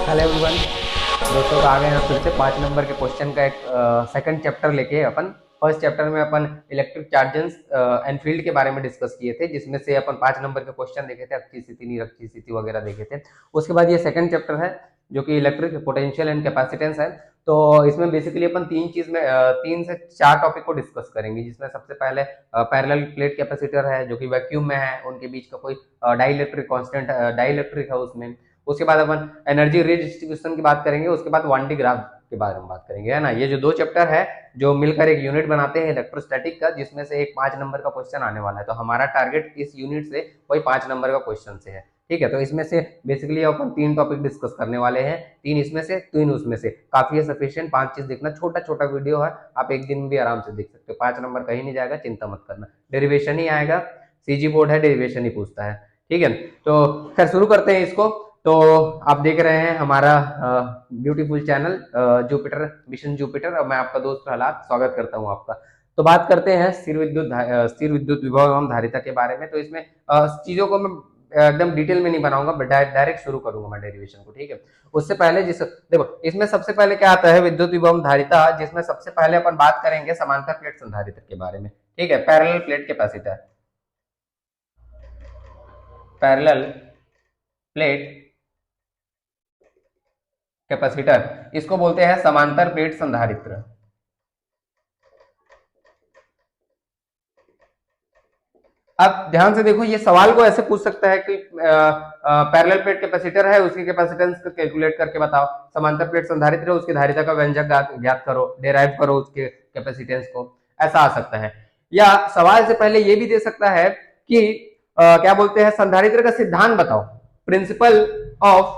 Hello everyone. दोस्तों तो आ गए हैं फिर से 5 नंबर के क्वेश्चन का एक सेकंड चैप्टर लेके। अपन फर्स्ट चैप्टर में अपन इलेक्ट्रिक चार्जेस एंड फील्ड के बारे में डिस्कस किए थे, जिसमें से अपन 5 नंबर के क्वेश्चन देखे थे, अच्छी स्थिति निरक्षी स्थिति वगैरह देखे थे। उसके बाद ये सेकंड चैप्टर है जो कि इलेक्ट्रिक पोटेंशियल एंड कैपेसिटेंस है। तो इसमें बेसिकली अपन 3 से 4 टॉपिक को डिस्कस करेंगे, जिसमें सबसे पहले पैरेलल प्लेट कैपेसिटर है जो कि वैक्यूम में है, उनके बीच का कोई डाइलेक्ट्रिक कांस्टेंट डाइलेक्ट्रिक है उसमें। उसके बाद अपन एनर्जी रीडिस्ट्रीब्यूशन की बात करेंगे, उसके बाद वान डी ग्राफ के बारे में बात करेंगे, है ना। ये जो 2 चैप्टर है जो मिलकर एक यूनिट बनाते हैं इलेक्ट्रोस्टैटिक का, जिसमें से एक 5 नंबर का क्वेश्चन आने वाला है। तो हमारा टारगेट इस यूनिट से वही 5 नंबर का क्वेश्चन से है, ठीक है। तो इसमें से बेसिकली अपन 3 टॉपिक डिस्कस करने वाले हैं, 3 इसमें से 3 उसमें से। काफी है सफिशिएंट, 5 चीज देखना, छोटा छोटा वीडियो है, आप एक दिन भी आराम से देख सकते हो। 5 नंबर कहीं नहीं जाएगा, चिंता मत करना, डेरिवेशन ही आएगा, सीजी बोर्ड है, डेरिवेशन ही पूछता है, ठीक है। तो खैर शुरू करते हैं इसको। तो आप देख रहे हैं हमारा beautiful channel Jupiter mission Jupiter, और मैं आपका दोस्त प्रहलाद स्वागत करता हूं आपका। तो बात करते हैं स्थिर विद्युत विभव एवं धारिता के बारे में। तो इसमें चीजों को मैं एकदम डिटेल में नहीं बनाऊंगा, बट डायरेक्ट शुरू करूंगा मैं डेरिवेशन को, ठीक है। उससे पहले देखो इसमें सबसे पहले क्या आता है, विद्युत विभव धारिता, जिसमें सबसे पहले अपन बात करेंगे समांतर प्लेट संधारित्र के बारे में, ठीक है। Parallel plate capacitor, parallel plate capacitor, इसको बोलते हैं समांतर प्लेट संधारित्र। अब ध्यान से देखो, ये सवाल को ऐसे पूछ सकता है कि पैरेलल प्लेट कैपेसिटर है, उसकी कैपेसिटेंस को कैलकुलेट करके बताओ। समांतर प्लेट संधारित्र है, उसकी धारिता का व्यंजक ज्ञात करो, डेराइव करो उसके कैपेसिटेंस को, ऐसा आ सकता है। या सवाल से पहले ये भी दे सकता है कि क्या बोलते हैं, संधारित्र का सिद्धांत बताओ, प्रिंसिपल ऑफ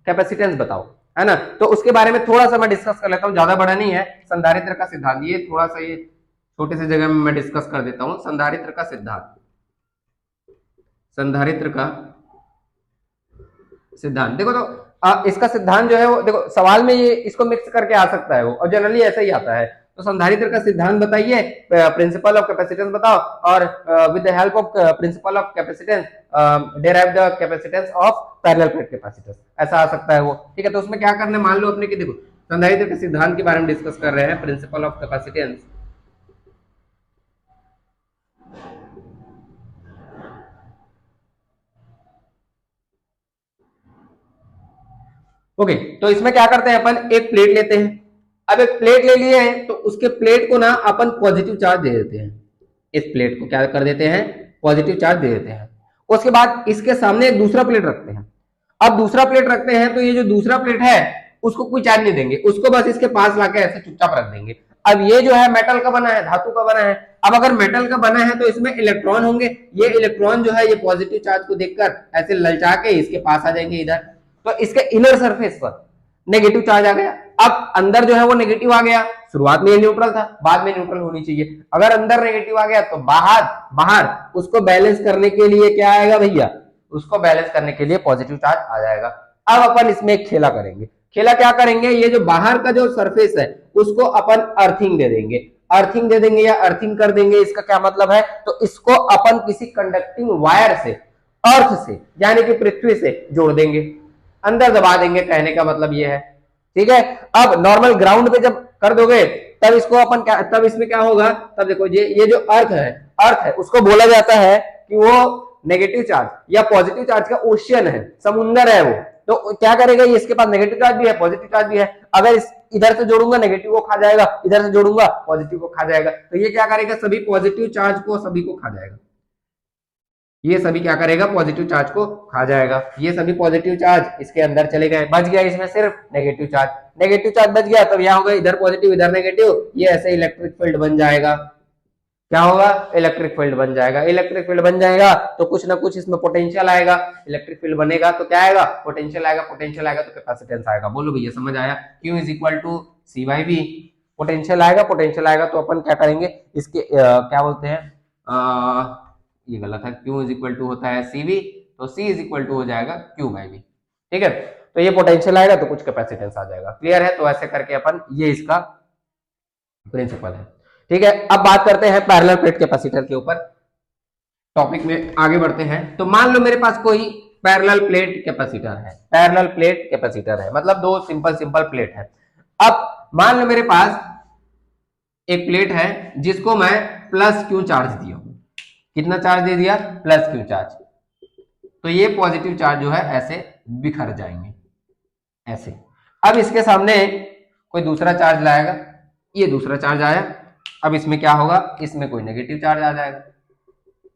कैपेसिटेंस बताओ, है ना। तो उसके बारे में थोड़ा सा मैं डिस्कस कर लेता हूँ, ज्यादा बड़ा नहीं है। संधारित्र का सिद्धांत, ये थोड़ा सा ये छोटे से जगह में मैं डिस्कस कर देता हूँ। संधारित्र का सिद्धांत, संधारित्र का सिद्धांत देखो। तो इसका सिद्धांत जो है वो देखो, सवाल में ये इसको मिक्स करके आ सकता है वो, और जनरली ऐसा ही आता है। तो संधारित्र का सिद्धांत बताइए, प्रिंसिपल ऑफ कैपेसिटेंस बताओ, और with the help of principle of capacitance derive the capacitance of parallel plate capacitors, ऐसा आ सकता है वो, ठीक है। तो उसमें क्या करना है, मान लो अपने कि देखो संधारित्र के सिद्धांत के बारे में डिस्कस कर रहे हैं, प्रिंसिपल ऑफ कैपेसिटेंस, ओके। तो इसमें क्या करते हैं अपन, एक प्लेट लेते हैं। अब एक प्लेट ले लिए हैं, तो उसके प्लेट को ना अपन पॉजिटिव चार्ज दे देते हैं। इस प्लेट को क्या कर देते हैं, पॉजिटिव चार्ज दे देते हैं। उसके बाद इसके सामने एक दूसरा प्लेट रखते हैं। अब दूसरा प्लेट रखते हैं, तो ये जो दूसरा प्लेट है उसको कोई चार्ज नहीं देंगे, उसको बस इसके पास लाके ऐसे चुपचाप रख देंगे। अब ये जो है मेटल का बना है, धातु का बना है। अब अगर मेटल का बना है तो इसमें इलेक्ट्रॉन होंगे, ये इलेक्ट्रॉन जो है ये पॉजिटिव चार्ज को देखकर ऐसे ललचा के इसके पास आ जाएंगे इधर। तो इसके इनर सरफेस पर नेगेटिव चार्ज आ गया। अब अंदर जो है वो नेगेटिव आ गया, शुरुआत में ये न्यूट्रल था, बाद में न्यूट्रल होनी चाहिए। अगर अंदर नेगेटिव आ गया तो बाहर बाहर उसको बैलेंस करने के लिए क्या आएगा भैया, उसको बैलेंस करने के लिए पॉजिटिव चार्ज आ जाएगा। अब अपन इसमें एक खेला करेंगे। खेला क्या करेंगे, ये जो बाहर का जो सरफेस है उसको अपन अर्थिंग दे देंगे, अर्थिंग दे देंगे या अर्थिंग कर देंगे। इसका क्या मतलब है, तो इसको अपन किसी कंडक्टिंग वायर से, अर्थ से यानी कि पृथ्वी से जोड़ देंगे, अंदर दबा देंगे, कहने का मतलब ये है, ठीक है। अब नॉर्मल ग्राउंड पे जब कर दोगे तब इसको अपन क्या, तब इसमें क्या होगा, तब देखो ये जो अर्थ है उसको बोला जाता है कि वो नेगेटिव चार्ज या पॉजिटिव चार्ज का ओशियन है, समुंदर है वो। तो क्या करेगा, ये इसके पास नेगेटिव चार्ज भी है, पॉजिटिव चार्ज भी है। अगर इस इधर से जोड़ूंगा नेगेटिव को खा जाएगा, इधर से जोड़ूंगा पॉजिटिव को खा जाएगा। तो ये क्या करेगा, सभी पॉजिटिव चार्ज को सभी को खा जाएगा। ये सभी क्या करेगा, पॉजिटिव चार्ज को खा जाएगा। ये सभी पॉजिटिव चार्ज इसके अंदर चले गए, बच गया इसमें सिर्फ नेगेटिव चार्ज। नेगेटिव चार्ज बच गया, तब यहां होगा इधर पॉजिटिव इधर नेगेटिव, ये ऐसे इलेक्ट्रिक फील्ड बन जाएगा। क्या होगा, इलेक्ट्रिक फील्ड बन जाएगा। इलेक्ट्रिक फील्ड बन जाएगा तो कुछ ना कुछ इसमें पोटेंशियल आएगा। इलेक्ट्रिक फील्ड बनेगा तो क्या आएगा, पोटेंशियल आएगा। पोटेंशियल आएगा तो कैपेसिटेंस आएगा। बोलो भैया समझ आया, Q is equal to C by वी। पोटेंशियल आएगा, पोटेंशियल आएगा तो अपन क्या करेंगे, इसके क्या बोलते हैं, ये गलत है, Q इज इक्वल टू होता है CV, तो C इज इक्वल टू हो जाएगा Q बाई V, ठीक है। तो ये पोटेंशियल आएगा तो कुछ कैपेसिटेंस आ जाएगा। क्लियर है, तो ऐसे करके अपन, ये इसका प्रिंसिपल है, ठीक है। अब बात करते हैं पैरेलल प्लेट कैपेसिटर के ऊपर, टॉपिक में आगे बढ़ते हैं। तो मान लो मेरे पास कोई पैरेलल प्लेट कैपेसिटर है, पैरेलल प्लेट कैपेसिटर है, मतलब दो सिंपल सिंपल प्लेट है। अब मान लो मेरे पास एक प्लेट है जिसको मैं प्लस क्यू चार्ज दिया हूं। कितना चार्ज दे दिया? Plus Q charge. तो ये पॉजिटिव चार्ज जो है ऐसे बिखर जाएंगे ऐसे। अब इसके सामने कोई दूसरा चार्ज लाएगा, ये दूसरा चार्ज आया, अब इसमें क्या होगा? इसमें कोई नेगेटिव चार्ज आ जाएगा,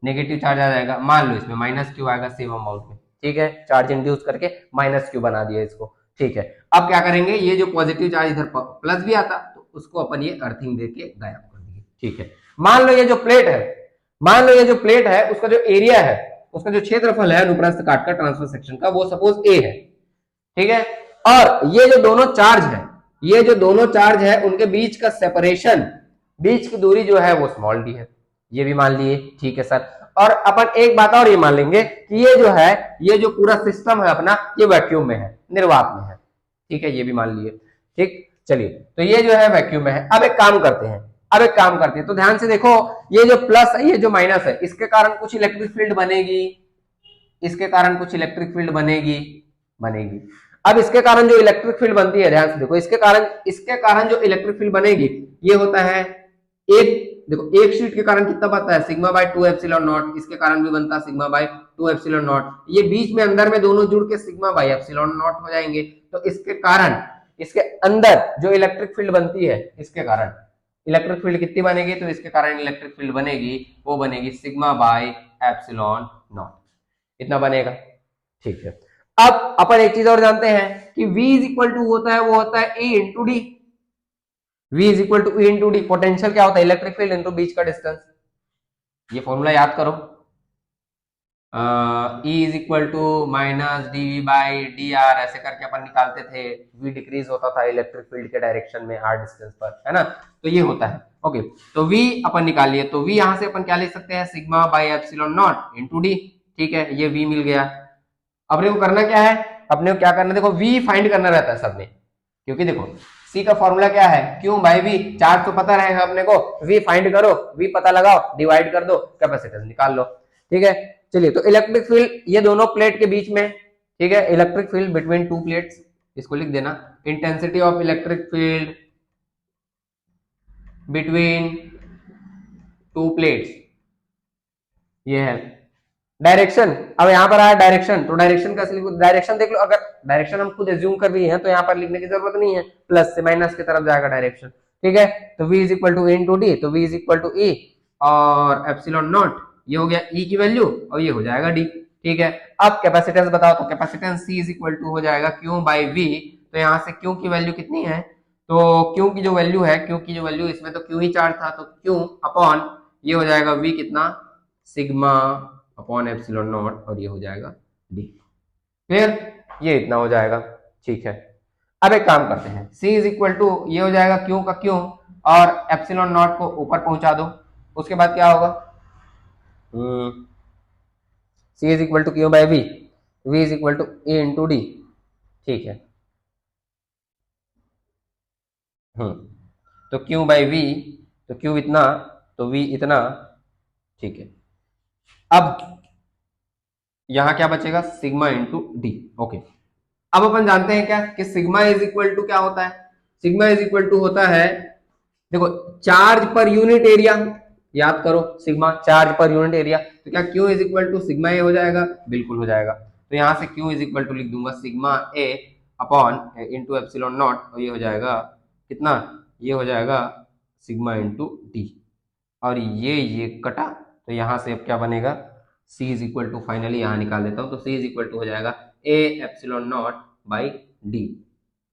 नेगेटिव चार्ज आ जाएगा। मान लो इसमें माइनस क्यू आएगा सेम अमाउंट में, ठीक है, चार्ज इंड्यूस करके माइनस क्यू बना दिया इसको, ठीक है। अब क्या करेंगे? ये जो पॉजिटिव चार्ज इधर प्लस भी आता तो उसको अपन ये अर्थिंग देके गायब कर देंगे, ठीक है। मान लो ये जो प्लेट है, मान लो ये जो प्लेट है उसका जो एरिया है, उसका जो क्षेत्रफल है अनुप्रस्थ काट का ट्रांसफर सेक्शन का, वो सपोज ए है, ठीक है। और ये जो दोनों चार्ज है, ये जो दोनों चार्ज है उनके बीच का सेपरेशन, बीच की दूरी जो है वो स्मॉल डी है, ये भी मान लिए, ठीक है सर। और अपन एक बात और ये मान लेंगे कि ये जो है, ये जो पूरा सिस्टम है अपना, ये वैक्यूम में है, निर्वात में है, ठीक है, ये भी मान लिए, ठीक। चलिए, तो ये जो है वैक्यूम में है। अब एक काम करते हैं, अब एक काम करते हैं, तो ध्यान से देखो, ये जो प्लस है, ये जो माइनस है, इसके कारण कुछ इलेक्ट्रिक फील्ड बनेगी, इसके कारण कुछ इलेक्ट्रिक फील्ड बनेगी, बनेगी। अब इसके कारण जो इलेक्ट्रिक फील्ड बनती है, ध्यान से देखो, इसके कारण जो इलेक्ट्रिक फील्ड बनेगी, ये होता है एक, देखो एक शीट के कारण कितना बनता है? Sigma bye 2 epsilon not. इसके कारण भी बनता है सिग्मा बाय 2 एप्सिलॉन नॉट। ये बीच में अंदर में दोनों जुड़ के सिग्मा बाय एप्सिलॉन नॉट हो जाएंगे। तो इसके कारण, इसके अंदर जो इलेक्ट्रिक फील्ड बनती है, इसके कारण इलेक्ट्रिक फील्ड कितनी बनेगी? तो इसके कारण इलेक्ट्रिक फील्ड बनेगी, वो बनेगी सिग्मा बाय एप्सिलॉन नॉट, इतना बनेगा, ठीक है। अब अपन एक चीज और जानते हैं कि V इज इक्वल टू होता है, वो होता है E into D. V is equal to E into D. Potential क्या होता है? इलेक्ट्रिक फील्ड इंटू बीच का डिस्टेंस। ये फॉर्मूला याद करो, E is equal to minus D by D R, ऐसे करके अपन निकालते थे। V डिक्रीज होता था इलेक्ट्रिक फील्ड के डायरेक्शन में r डिस्टेंस पर, है ना, तो ये होता है, ओके। तो V अपन निकाल लिए, तो V यहां से अपन क्या लिख सकते हैं? Sigma by epsilon not into D, ठीक है, ये V मिल गया। अपने को करना क्या है? अपने को क्या करना है? देखो V फाइंड करना रहता है सबने, क्योंकि देखो C का फॉर्मूला क्या है? Q by V। चार्ज तो पता रहेगा अपने को, V फाइंड करो, V पता लगाओ, डिवाइड कर दो, कैपेसिटेंस निकाल लो, ठीक है। चलिए, तो इलेक्ट्रिक फील्ड ये दोनों प्लेट के बीच में, ठीक है, electric field between two plates, इसको लिख देना, intensity of electric field between two plates, ये है। डायरेक्शन, अब यहां पर आया डायरेक्शन, तो डायरेक्शन का डायरेक्शन देख लो, अगर डायरेक्शन हम खुद एज्यूम कर रही हैं तो यहां पर लिखने की जरूरत नहीं है, प्लस से माइनस की तरफ जाएगा डायरेक्शन, ठीक है। तो V is equal to E into D, तो V is equal to E और एप्सिलॉन नॉट, ये हो गया E की वैल्यू, और ये हो जाएगा D, ठीक है। अब कैपेसिटेंस बताओ, तो capacitance C is equal to हो जाएगा Q बाई V। तो यहाँ से Q की वैल्यू कितनी है? तो Q की जो वैल्यू है, Q की जो वैल्यू, इसमें तो Q ही चार्ज था, तो Q अपॉन ये हो जाएगा V कितना? सिग्मा अपॉन एप्सिलॉन नॉट, और ये हो जाएगा D, फिर ये इतना हो जाएगा, ठीक है। अब एक काम करते हैं, C इज इक्वल टू ये हो जाएगा Q का Q और एप्सिलॉन नॉट को ऊपर पहुंचा दो, उसके बाद क्या होगा? C is equal to Q by V, V is equal to A into D, ठीक है। तो Q बाई V, तो Q इतना, तो V इतना, ठीक है। अब यहां क्या बचेगा? Sigma into D, okay. अब अपन जानते हैं क्या कि सिग्मा इज इक्वल टू क्या होता है? सिग्मा इज इक्वल टू होता है, देखो, चार्ज पर यूनिट एरिया, याद करो, सिग्मा चार्ज पर यूनिट एरिया। तो क्या Q is equal to sigma A हो जाएगा? बिल्कुल हो जाएगा। तो यहां से Q इज इक्वल टू लिख दूंगा सिग्मा ए अपॉन इंटू एप्सिलॉन नॉट, और ये हो जाएगा कितना? ये हो जाएगा सिग्मा इंटू डी, और ये कटा, तो यहां से अब क्या बनेगा? C is equal to, finally यहां निकाल देता हूं, तो C इज इक्वल टू हो जाएगा A epsilon not by D,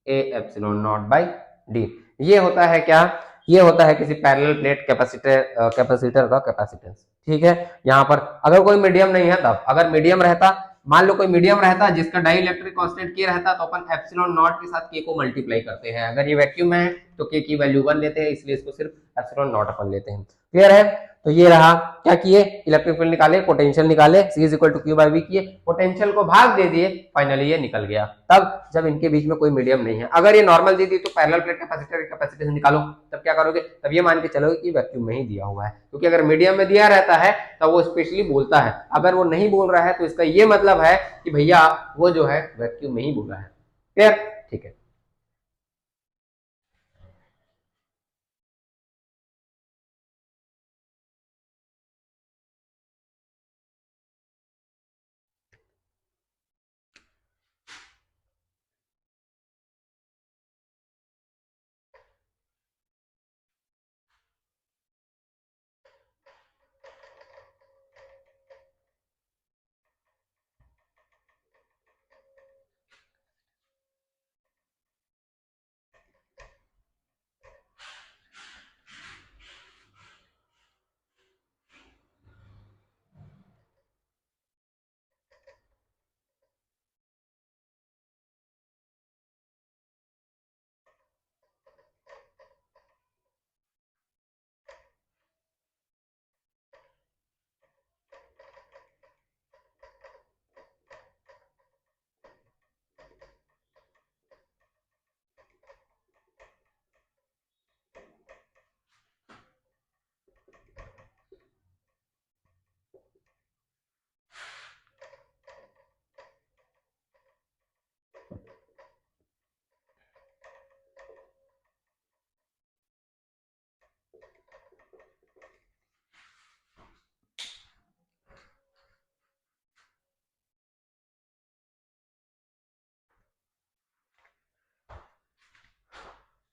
A epsilon not by D. ये होता है क्या? ये होता है किसी पैरेलल प्लेट कैपेसिटर का कैपेसिटेंस, ठीक है। यहाँ पर अगर कोई मीडियम नहीं है तब, अगर मीडियम रहता, मान लो कोई मीडियम रहता जिसका डाई इलेक्ट्रिक कांस्टेंट K रहता, तो अपन एप्सिलॉन नॉट के साथ K को मल्टीप्लाई करते हैं। अगर ये वैक्यूम है तो K की वैल्यू 1 लेते हैं, इसलिए इसको सिर्फ एप्सिलॉन नॉट अपन लेते हैं, क्लियर है। तो ये रहा, क्या किए, इलेक्ट्रिक फील्ड निकाले, पोटेंशियल निकाले, C is equal to Q by V किए, पोटेंशियल को भाग दे दिए, फाइनली ये निकल गया। तब जब इनके बीच में कोई मीडियम नहीं है, अगर ये नॉर्मल दे दी तो पैरेलल प्लेट कैपेसिटर कैपेसिटेंस निकालो, तब क्या करोगे, तब ये मान के चलोगे कि वैक्यूम में ही दिया हुआ है, क्योंकि अगर मीडियम में दिया रहता है तो वो स्पेशली बोलता है, अगर वो नहीं बोल रहा है तो इसका ये मतलब है कि भैया वो जो है वैक्यूम में ही बोला है। क्लियर, ठीक है।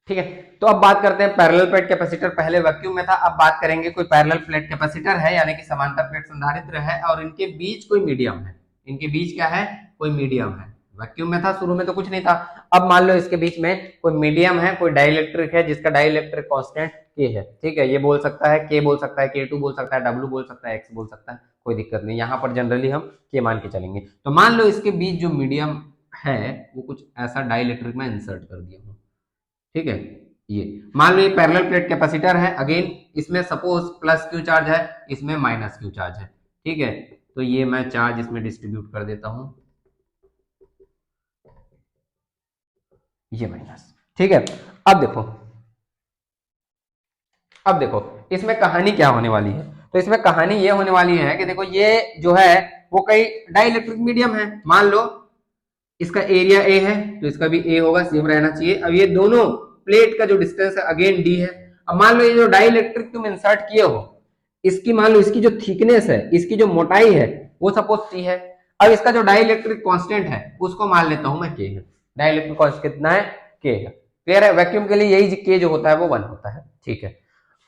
ठीक है, तो अब बात करते हैं पैरेलल प्लेट कैपेसिटर, पहले वैक्यूम में था, अब बात करेंगे कोई पैरेलल प्लेट कैपेसिटर है, यानी कि समांतर प्लेट संधारित्र है और इनके बीच कोई मीडियम है, इनके बीच क्या है, कोई मीडियम है। वैक्यूम में था, शुरू में तो कुछ नहीं था, अब मान लो इसके बीच में कोई मीडियम है, कोई डाइलेक्ट्रिक है जिसका डाइलेक्ट्रिक कांस्टेंट के है, ठीक है, ये बोल सकता है के, बोल सकता है K2 बोल सकता है, W बोल सकता है, X बोल सकता है, कोई दिक्कत नहीं, यहाँ पर जनरली हम के मान के चलेंगे। तो मान लो इसके बीच जो मीडियम है वो कुछ ऐसा डाइलेक्ट्रिक में इंसर्ट कर दिया हूँ, ठीक है, ये मान लो ये पैरेलल प्लेट कैपेसिटर है, अगेन इसमें सपोज प्लस क्यू चार्ज है, इसमें माइनस क्यू चार्ज है, ठीक है, तो ये मैं चार्ज इसमें डिस्ट्रीब्यूट कर देता हूं, ये माइनस, ठीक है। अब देखो इसमें कहानी क्या होने वाली है, तो इसमें कहानी ये होने वाली है कि देखो ये जो है वो कई डाइलेक्ट्रिक मीडियम है, मान लो इसका एरिया ए है तो इसका भी ए होगा, सेम रहना चाहिए। अब ये दोनों प्लेट का जो डिस्टेंस है अगेन डी है। अब मान लो ये जो डाइलेक्ट्रिक तुम इंसर्ट किए हो, इसकी मान लो इसकी जो थिकनेस है, इसकी जो मोटाई है वो सपोज सी है। अब इसका जो डाइलेक्ट्रिक कांस्टेंट है उसको मान लेता हूं मैं के है, डाइलेक्ट्रिक कांस्टेंट कितना है, के है। क्लियर है, वैक्यूम के लिए यही के जो होता है वो 1 होता है, ठीक है।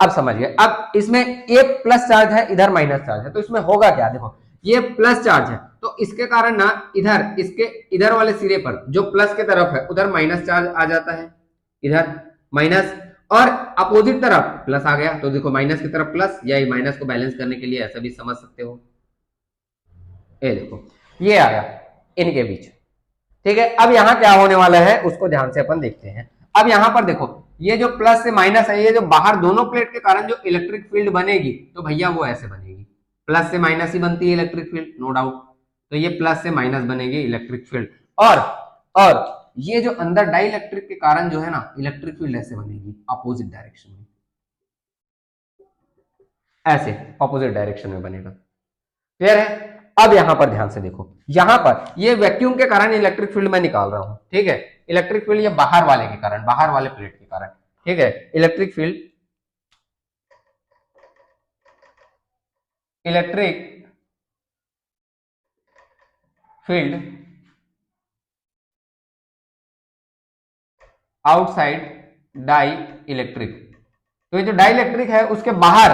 अब समझ गए, अब इसमें एक प्लस चार्ज है, इधर माइनस चार्ज है, तो इसमें होगा क्या, देखो ये प्लस चार्ज है तो इसके कारण ना इधर इसके इधर वाले सिरे पर जो प्लस के तरफ है उधर माइनस चार्ज आ जाता है, इधर माइनस, और अपोजिट तरफ प्लस आ गया, तो देखो माइनस की तरफ प्लस, या माइनस को बैलेंस करने के लिए ऐसा भी समझ सकते हो, ये देखो ये आया इनके बीच, ठीक है। अब यहाँ क्या होने वाला है उसको ध्यान से अपन देखते हैं। अब यहाँ पर देखो ये जो प्लस से माइनस है, ये जो बाहर दोनों प्लेट के कारण जो इलेक्ट्रिक फील्ड बनेगी तो भैया वो ऐसे बनेगी, प्लस से माइनस ही बनती है इलेक्ट्रिक फील्ड, नो डाउट। तो ये प्लस से माइनस बनेगी इलेक्ट्रिक फील्ड, और ये जो अंदर डाइलेक्ट्रिक के कारण जो है ना इलेक्ट्रिक फील्ड ऐसे बनेगी अपोजिट डायरेक्शन में, ऐसे अपोजिट डायरेक्शन में बनेगा। क्लियर है। अब यहां पर ध्यान से देखो, यहां पर ये वैक्यूम के कारण इलेक्ट्रिक फील्ड मैं निकाल रहा हूं, ठीक है, इलेक्ट्रिक फील्ड ये बाहर वाले के कारण, बाहर वाले प्लेट के कारण, ठीक है, electric field outside dielectric, तो ये जो डाई इलेक्ट्रिक है उसके बाहर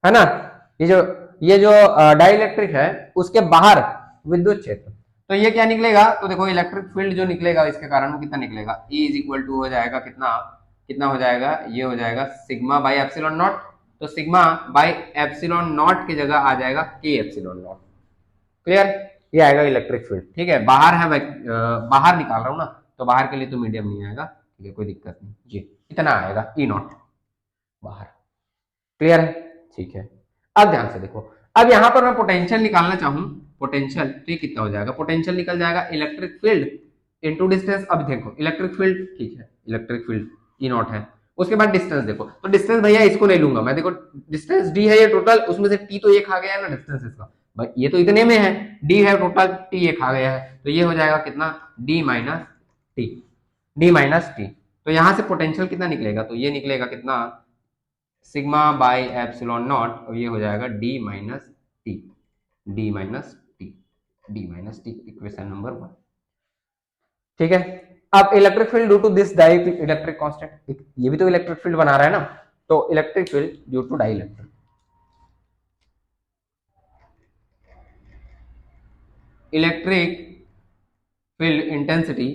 है ना, ये जो डाई इलेक्ट्रिक है उसके बाहर विद्युत क्षेत्र, तो ये क्या निकलेगा, तो देखो इलेक्ट्रिक फील्ड जो निकलेगा इसके कारण वो कितना निकलेगा, E इज इक्वल टू हो जाएगा कितना, कितना हो जाएगा, ये हो जाएगा सिग्मा बाई एप्सिलॉन नॉट, तो सिग्मा बाई एप्सिलॉन नॉट की जगह आ जाएगा के एप्सिलॉन नॉट। क्लियर, ये आएगा इलेक्ट्रिक फील्ड, ठीक है, बाहर है, बाहर निकाल रहा हूं ना, तो बाहर के लिए तो मीडियम नहीं आएगा, ठीक है, कोई दिक्कत नहीं जी, इतना आएगा E नॉट बाहर। क्लियर है, ठीक है। अब ध्यान से देखो, अब यहां पर मैं पोटेंशियल निकालना चाहूं, पोटेंशियल, तो ये कितना हो जाएगा, पोटेंशियल निकल जाएगा इलेक्ट्रिक फील्ड इनटू डिस्टेंस। अब देखो इलेक्ट्रिक फील्ड, ठीक है, इलेक्ट्रिक फील्ड ई नॉट है, उसके बाद डिस्टेंस देखो, तो डिस्टेंस भैया इसको नहीं लूंगा मैं, देखो डिस्टेंस डी है ये टोटल, उसमें से टी तो ये खा गया है ना डिस्टेंस इसका, भाई ये तो इतने में है, डी है टोटल, टी ये खा गया है, तो ये हो जाएगा कितना, D minus T, D minus T. तो यहां से पोटेंशियल कितना निकलेगा, तो ये निकलेगा कितना, सिग्मा बाय एप्सिलॉन नॉट, और ये हो जाएगा D minus T, D minus T, D minus T, equation number 1। ठीक है, अब electric field due to this dielectric electric constant, ये भी तो इलेक्ट्रिक फील्ड बना रहा है ना, तो electric field due to dielectric, electric field intensity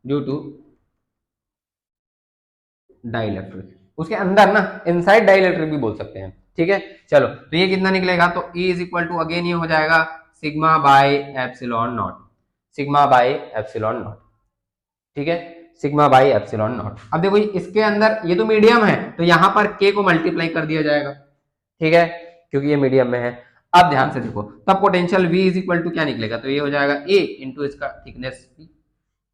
due to dielectric, उसके अंदर ना इनसाइड डाइलेक्ट्रिक भी बोल सकते हैं। ठीक है, चलो तो ये कितना निकलेगा, तो E is equal to again ये हो जाएगा sigma by epsilon naught, sigma by epsilon naught. ठीक है, सिग्मा बाय एप्सिलॉन नॉट। अब देखो इसके अंदर ये तो मीडियम है, तो यहां पर K को मल्टीप्लाई कर दिया जाएगा, ठीक है, क्योंकि ये मीडियम में है। अब ध्यान से देखो, तब potential V is equal to क्या निकलेगा, तो ये हो जाएगा A इंटू इसका थिकनेस P,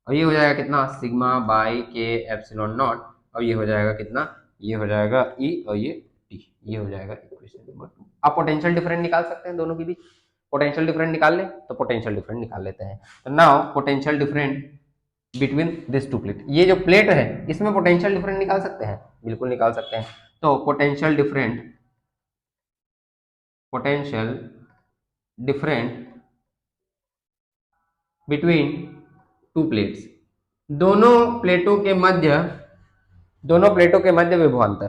और ये हो जाएगा कितना, sigma by K epsilon naught, और ये हो जाएगा कितना, ये हो जाएगा E और ये T, ये हो जाएगा इक्वेशन नंबर 2। आप पोटेंशियल डिफरेंस निकाल सकते हैं दोनों के बीच, पोटेंशियल डिफरेंस निकाल ले, तो पोटेंशियल डिफरेंस निकाल लेते हैं। तो now potential difference between this two plate, ये जो प्लेट है इसमें पोटेंशियल डिफरेंस निकाल सकते हैं, बिल्कुल निकाल सकते हैं। तो potential difference, potential difference between two plates, दोनों प्लेटों के मध्य, दोनों प्लेटों के मध्य विभवांतर,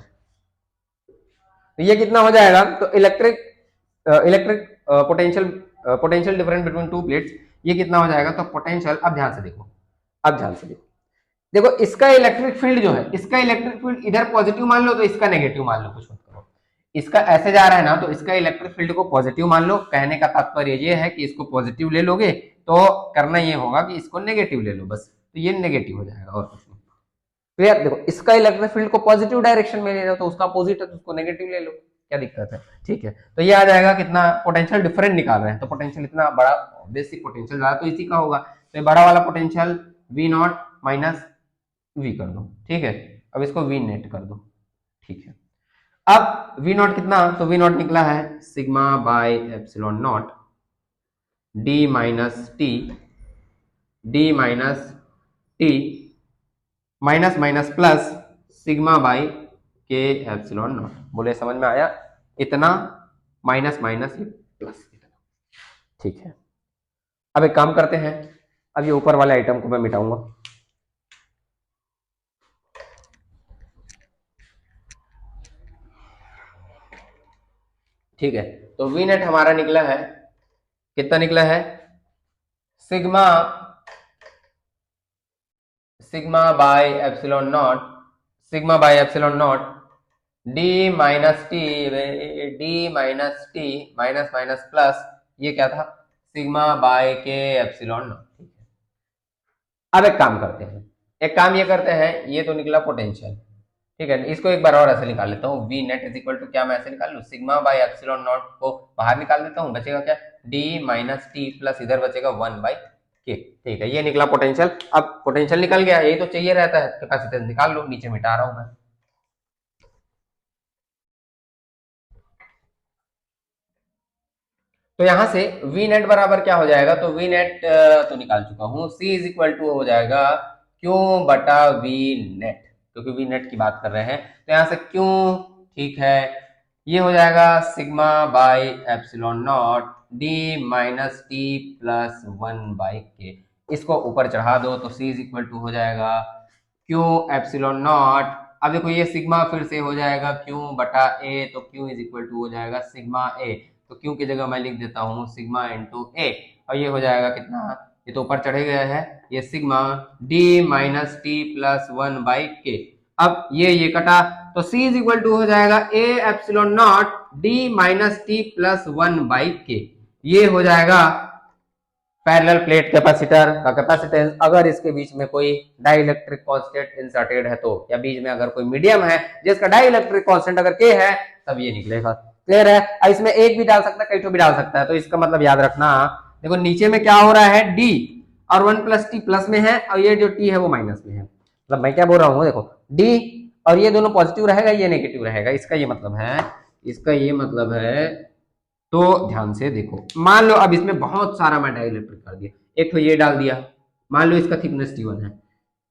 तो ये कितना हो जाएगा, तो electric potential difference between two plates, ये कितना हो जाएगा, तो पोटेंशियल, अब ध्यान से देखो, अब ध्यान से देखो, देखो इसका इलेक्ट्रिक फील्ड जो है, इसका इलेक्ट्रिक फील्ड इधर पॉजिटिव मान लो, तो इसका नेगेटिव मान लो, कुछ मत करो, इसका ऐसे जा रहा है ना, तो इसका इलेक्ट्रिक फील्ड को पॉजिटिव मान लो। कहने का तात्पर्य ये है कि इसको पॉजिटिव ले लोगे तो करना ये होगा कि इसको नेगेटिव ले लो बस, तो ये नेगेटिव हो जाएगा और कुछ नहीं। तो यार देखो इसका इलेक्ट्रिक फील्ड को पॉजिटिव डायरेक्शन में ले रहे हो, तो उसका अपोजिट है तो उसको नेगेटिव ले लो, क्या दिक्कत है। ठीक है, तो ये आ जाएगा कितना, पोटेंशियल डिफरेंस निकाल रहे हैं, तो पोटेंशियल इतना बड़ा, बेसिक पोटेंशियल ज्यादा तो इसी का होगा, तो ये बड़ा वाला potential V not minus V कर दो। ठीक है, अब इसको V नेट कर दो। ठीक है, अब V नॉट कितना, तो V नॉट निकला है sigma by epsilon naught D minus T, D minus T minus minus plus sigma bye के एप्सिलॉन नॉट। बोले समझ में आया, इतना माइनस माइनस प्लस इतना। ठीक है, अब एक काम करते हैं, अब ये ऊपर वाले आइटम को मैं मिटाऊंगा। ठीक है, तो वी नेट हमारा निकला है, कितना निकला है, sigma, sigma by epsilon naught, sigma by epsilon naught D minus T, D minus T minus minus plus, ये क्या था, सिग्मा बाय के एप्सिलॉन नॉट। ठीक है, अब एक काम करते हैं, एक काम ये करते हैं, ये तो निकला पोटेंशियल, ठीक है, इसको एक बार और ऐसे निकाल लेता हूँ, V net is equal to क्या, मैं ऐसे निकाल लूँ, सिग्मा बाय एप्सिलॉन नॉट को बाहर निकाल देता हूँ, बचेगा क्या, डी माइनस टी प्लस इधर बचेगा 1 बाय के। ठीक है, ये निकला पोटेंशियल। अब पोटेंशियल निकल गया, यही तो चाहिए रहता है, कैपेसिटेंस निकाल लो, नीचे मिटा रहा हूं मैं। तो यहां से वी नेट बराबर क्या हो जाएगा, तो वी नेट तो निकाल चुका हूं, सी इज इक्वल टू हो जाएगा क्यों बटा वी नेट, क्योंकि वी नेट की बात कर रहे हैं, तो यहां से क्यों, ठीक है, ये हो जाएगा sigma by epsilon naught D minus T plus 1 by K, इसको ऊपर चढ़ा दो, तो सी इज इक्वल टू हो जाएगा क्यू एप्सिलॉन नॉट। अब देखो ये सिग्मा फिर से हो जाएगा क्यू बटा ए, तो क्यू इज इक्वल टू हो जाएगा सिग्मा ए, तो क्यू की जगह मैं लिख देता हूँ सिग्मा इंटू ए, और ये हो जाएगा कितना, ये तो ऊपर चढ़े गया है, ये sigma D minus T plus 1 by के। अब ये कटा, तो C इज इक्वल टू हो जाएगा A epsilon naught D minus T plus 1 by के, ये हो जाएगा पैरेलल प्लेट कैपेसिटर का कैपेसिटेंस अगर इसके बीच में कोई डाइलेक्ट्रिक कांस्टेंट इंसर्टेड है तो, या बीच में अगर कोई मीडियम है जिसका डाइलेक्ट्रिक कांस्टेंट अगर के है तब ये निकलेगा। क्लियर है? अब इसमें एक भी डाल सकता है, कई तो भी डाल सकता है, तो इसका मतलब याद रखना। देखो नीचे में क्या हो रहा है, डी और 1 प्लस टी प्लस में है और ये जो टी है वो माइनस में है। मतलब मैं क्या बोल रहा हूँ, देखो डी और ये दोनों पॉजिटिव रहेगा, ये नेगेटिव रहेगा, इसका ये मतलब है, इसका ये मतलब है। तो ध्यान से देखो, मान लो अब इसमें बहुत सारा मैं डाइलेक्ट्रिक कर दिया, एक तो ये डाल दिया, मान लो इसका थिकनेस T1 है,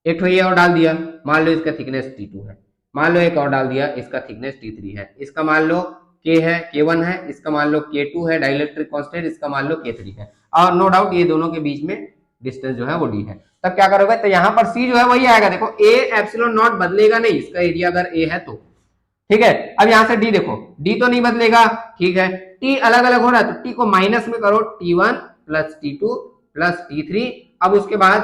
एक तो ये और डाल दिया, मान लो इसका थिकनेस T2 है, मान लो एक और डाल दिया, इसका थिकनेस T3 है, इसका मान लो K है, K1 है, इसका मान लो K2 है डाइलेक्ट्रिक कांस्टेंट, इसका मान लो K3 है, और नो डाउट ये दोनों के बीच में डिस्टेंस जो है वो D है। तब क्या करोगे, तो यहाँ पर C जो है वही आएगा। देखो A एप्सिलॉन नॉट बदलेगा नहीं, इसका एरिया अगर A है तो, ठीक है। अब यहां से डी देखो, डी तो नहीं बदलेगा, ठीक है। टी अलग अलग हो रहा है तो टी को माइनस में करो, T1 plus T2 plus T3। अब उसके बाद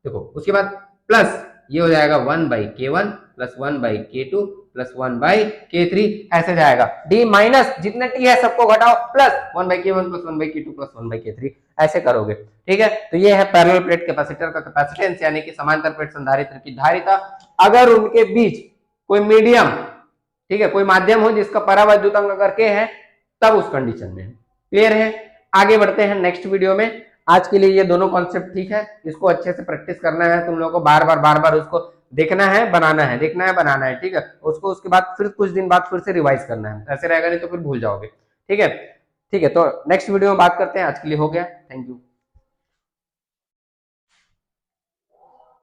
देखो, उसके बाद प्लस ये हो जाएगा 1/K1 plus 1/K2 plus 1/K3, ऐसे जाएगा। डी माइनस जितने टी है सबको घटाओ, plus 1/K1 plus 1/K2 plus 1/K3, ऐसे करोगे, ठीक है। तो ये है पैरेलल प्लेट कैपेसिटर का कैपेसिटेंस, यानी कि समांतर प्लेट संधारित्र की धारिता अगर उनके बीच कोई मीडियम, ठीक है, कोई माध्यम हो जिसका परावैद्युतांक अगर के है, तब उस कंडीशन में। क्लियर है? आगे बढ़ते हैं नेक्स्ट वीडियो में। आज के लिए ये दोनों कॉन्सेप्ट ठीक है, इसको अच्छे से प्रैक्टिस करना है तुम लोगों को, बार बार उसको देखना है, बनाना है, देखना है, बनाना है, ठीक है। उसको उसके बाद फिर कुछ दिन बाद फिर से रिवाइज करना है, ऐसे रहेगा नहीं तो फिर भूल जाओगे, ठीक है। ठीक है, तो नेक्स्ट वीडियो में बात करते हैं। आज के लिए हो गया, थैंक यू।